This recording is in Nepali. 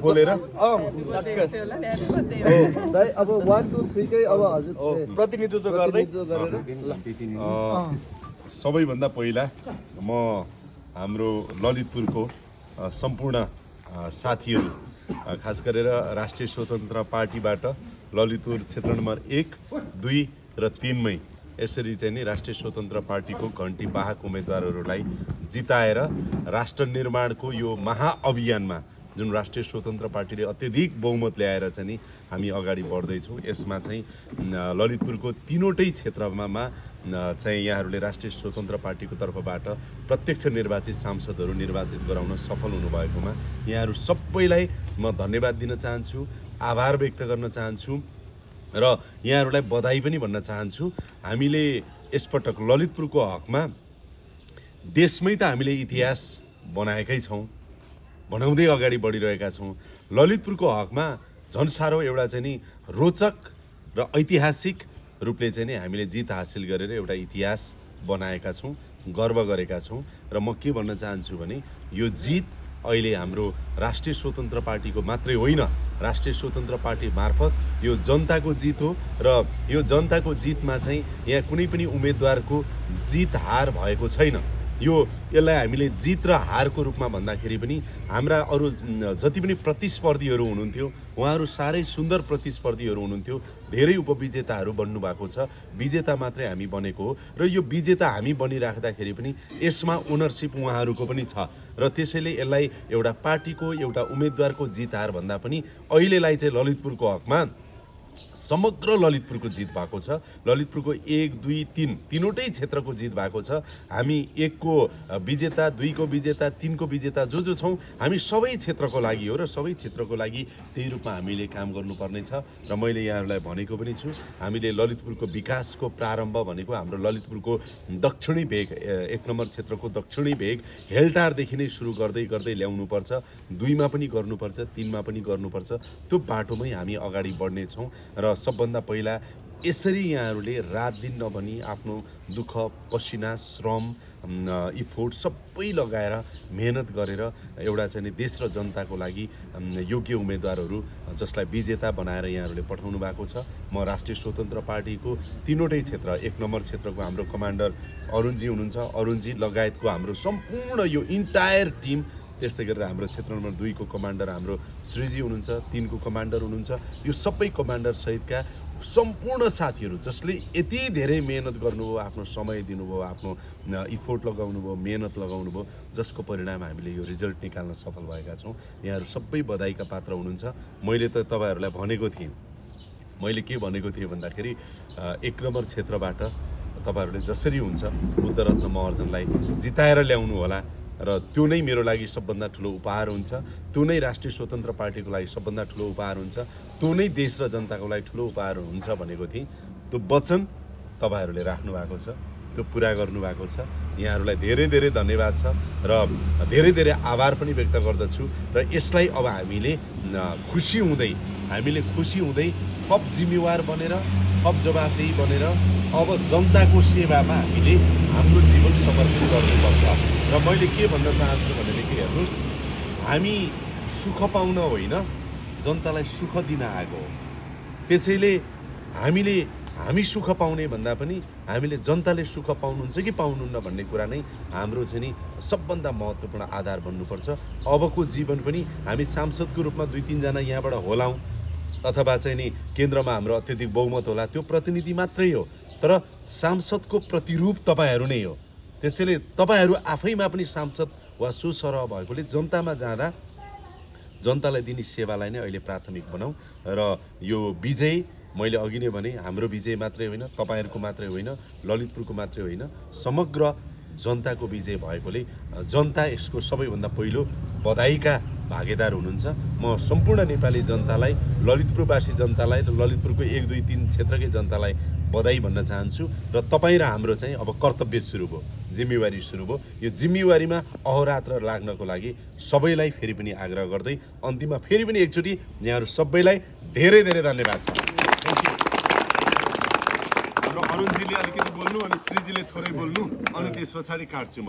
बोलेर अब 1 2 3 कै अब हजुर प्रतिनिधित्व गर्दै सबैभन्दा पहिला म हाम्रो ललितपुरको सम्पूर्ण साथीहरू खास गरेर राष्ट्रिय स्वतन्त्र पार्टीबाट ललितपुर क्षेत्र नम्बर 1, 2 र 3 मै यसरी चाहिँ नि राष्ट्रिय स्वतन्त्र पार्टीको घण्टी वाहक उम्मेदवारहरूलाई जिताएर राष्ट्र निर्माणको यो महाअभियानमा जुन राष्ट्रिय स्वतन्त्र पार्टीले अत्यधिक बहुमत ल्याएर चाहिँ नि हामी अगाडि बढ्दैछौँ। यसमा चाहिँ ललितपुरको तीनवटै क्षेत्रमा चाहिँ यहाँहरूले राष्ट्रिय स्वतन्त्र पार्टीको तर्फबाट प्रत्यक्ष निर्वाचित सांसदहरू निर्वाचित गराउन सफल हुनुभएकोमा यहाँहरू सबैलाई म धन्यवाद दिन चाहन्छु, आभार व्यक्त गर्न चाहन्छु र यहाँहरूलाई बधाई पनि भन्न चाहन्छु। हामीले यसपटक ललितपुरको हकमा देशमै त हामीले इतिहास बनाएकै छौँ, बनाउँदै अगाडि बढिरहेका छौँ। ललितपुरको हकमा झन् साह्रो एउटा चाहिँ नि रोचक र ऐतिहासिक रूपले चाहिँ नि हामीले जित हासिल गरेर एउटा इतिहास बनाएका छौँ, गर्व गरेका छौँ। र म के भन्न चाहन्छु भने यो जित अहिले हाम्रो राष्ट्रिय स्वतन्त्र पार्टीको मात्रै होइन, राष्ट्रिय स्वतन्त्र पार्टी मार्फत यो जनताको जित हो र यो जनताको जितमा चाहिँ यहाँ कुनै पनि उम्मेदवारको जित हार भएको छैन। यसलाई हामीले जित र हारको रूपमा भन्दाखेरि पनि हाम्रा अरू जति पनि प्रतिस्पर्धीहरू हुनुहुन्थ्यो उहाँहरू साह्रै सुन्दर प्रतिस्पर्धीहरू हुनुहुन्थ्यो, धेरै उपविजेताहरू बन्नुभएको छ, विजेता मात्रै हामी बनेको हो र यो विजेता हामी बनिराख्दाखेरि पनि यसमा ओनरसिप उहाँहरूको पनि छ र त्यसैले यसलाई एउटा पार्टीको एउटा उम्मेदवारको जित हार भन्दा पनि अहिलेलाई चाहिँ ललितपुरको हकमा समग्र ललितपुरको जित भएको छ। ललितपुरको 1, 2, 3 तीनवटै क्षेत्रको जित भएको छ। हामी 1 को विजेता, 2 को विजेता, 3 को विजेता जो छौँ हामी सबै क्षेत्रको लागि हो र सबै क्षेत्रको लागि त्यही रूपमा हामीले काम गर्नुपर्ने छ। र मैले यहाँहरूलाई भनेको पनि छु, हामीले ललितपुरको विकासको प्रारम्भ भनेको हाम्रो ललितपुरको दक्षिणी भेग 1 नम्बर क्षेत्रको दक्षिणी भेग हेलटारदेखि नै सुरु गर्दै गर्दै ल्याउनुपर्छ, 2 मा पनि गर्नुपर्छ, 3 मा पनि गर्नुपर्छ। त्यो बाटोमै हामी अगाडि बढ्नेछौँ र सबभन्दा पहिला यसरी यहाँहरूले रात दिन नभनी आफ्नो दुःख, पसिना, श्रम, इफोर्ट सबै लगाएर मेहनत गरेर एउटा चाहिँ देश र जनताको लागि योग्य उम्मेदवारहरू जसलाई विजेता बनाएर यहाँहरूले पठाउनु भएको छ। म राष्ट्रिय स्वतन्त्र पार्टीको तीनवटै क्षेत्र 1 नम्बर क्षेत्रको हाम्रो कमान्डर अरुणजी हुनुहुन्छ, अरुणजी लगायतको हाम्रो सम्पूर्ण यो इन्टायर टिम, त्यस्तै गरेर हाम्रो क्षेत्र नम्बर 2 को कमान्डर हाम्रो श्रीजी हुनुहुन्छ, 3 को कमान्डर हुनुहुन्छ, यो सबै कमान्डर सहितका सम्पूर्ण साथीहरू जसले यति धेरै मेहनत गर्नुभयो, आफ्नो समय दिनुभयो, आफ्नो इफोर्ट लगाउनुभयो, मेहनत लगाउनुभयो, जसको परिणाम हामीले यो रिजल्ट निकाल्न सफल भएका छौँ। यहाँहरू सबै बधाईका पात्र हुनुहुन्छ। मैले त तपाईँहरूलाई भनेको थिएँ, मैले के भनेको थिएँ भन्दाखेरि 1 नम्बर क्षेत्रबाट तपाईँहरूले जसरी हुन्छ बुद्धरत्न महर्जनलाई जिताएर ल्याउनु होला र त्यो नै मेरो लागि सबभन्दा ठुलो उपहार हुन्छ, त्यो नै राष्ट्रिय स्वतन्त्र पार्टीको लागि सबभन्दा ठुलो उपहार हुन्छ, त्यो नै देश र जनताको लागि ठुलो उपहार हुन्छ भनेको थिएँ। त्यो वचन तपाईँहरूले राख्नु भएको छ, त्यो पुरा गर्नुभएको छ। यहाँहरूलाई धेरै धेरै धन्यवाद छ र धेरै धेरै आभार पनि व्यक्त गर्दछु। र यसलाई अब हामीले खुसी हुँदै थप जिम्मेवार बनेर, थप जवाफदेही बनेर अब जनताको सेवामा हामीले हाम्रो जीवन समर्पित गर्नुपर्छ। र मैले के भन्न चाहन्छु भनेदेखि हेर्नुहोस्, हामी सुख पाउन होइन, जनतालाई सुख दिन आएको हो। त्यसैले हामी सुख पाउने भन्दा पनि हामीले जनताले सुख पाउनुहुन्छ कि पाउनुहुन्न भन्ने कुरा नै हाम्रो चाहिँ नि सबभन्दा महत्त्वपूर्ण आधार बन्नुपर्छ। अबको जीवन पनि हामी सांसदको रूपमा 2-3 जना यहाँबाट होलाौँ अथवा चाहिँ नि केन्द्रमा हाम्रो अत्यधिक बहुमत होला, त्यो प्रतिनिधि मात्रै हो, तर सांसदको प्रतिरूप तपाईँहरू नै हो। त्यसैले तपाईँहरू आफैमा पनि सांसद वा सुसरह भएकोले जनतामा जाँदा जनतालाई दिने सेवालाई नै अहिले प्राथमिक बनाऊ। र यो विजय मैले अघि नै भने हाम्रो विजय मात्रै होइन, तपाईँहरूको मात्रै होइन, ललितपुरको मात्रै होइन, समग्र जनताको विजय भएकोले जनता यसको सबैभन्दा पहिलो बधाईका भागीदार हुनुहुन्छ। म सम्पूर्ण नेपाली जनतालाई, ललितपुरवासी जनतालाई र ललितपुरको 1, 2, 3 क्षेत्रकै जनतालाई बधाई भन्न चाहन्छु। र तपाईँ र हाम्रो चाहिँ अब कर्तव्य सुरु भयो, जिम्मेवारी सुरु भयो। यो जिम्मेवारीमा अहोरात्र लाग्नको लागि सबैलाई फेरि पनि आग्रह गर्दै अन्तिममा फेरि पनि एकचोटि यहाँहरू सबैलाई धेरै धेरै धन्यवाद छ। Thank you. हाम्रो अरुणजीले अलिकति बोल्नु अनि श्रीजीले थोरै बोल्नु अनि त्यस पछाडि काट्छु म।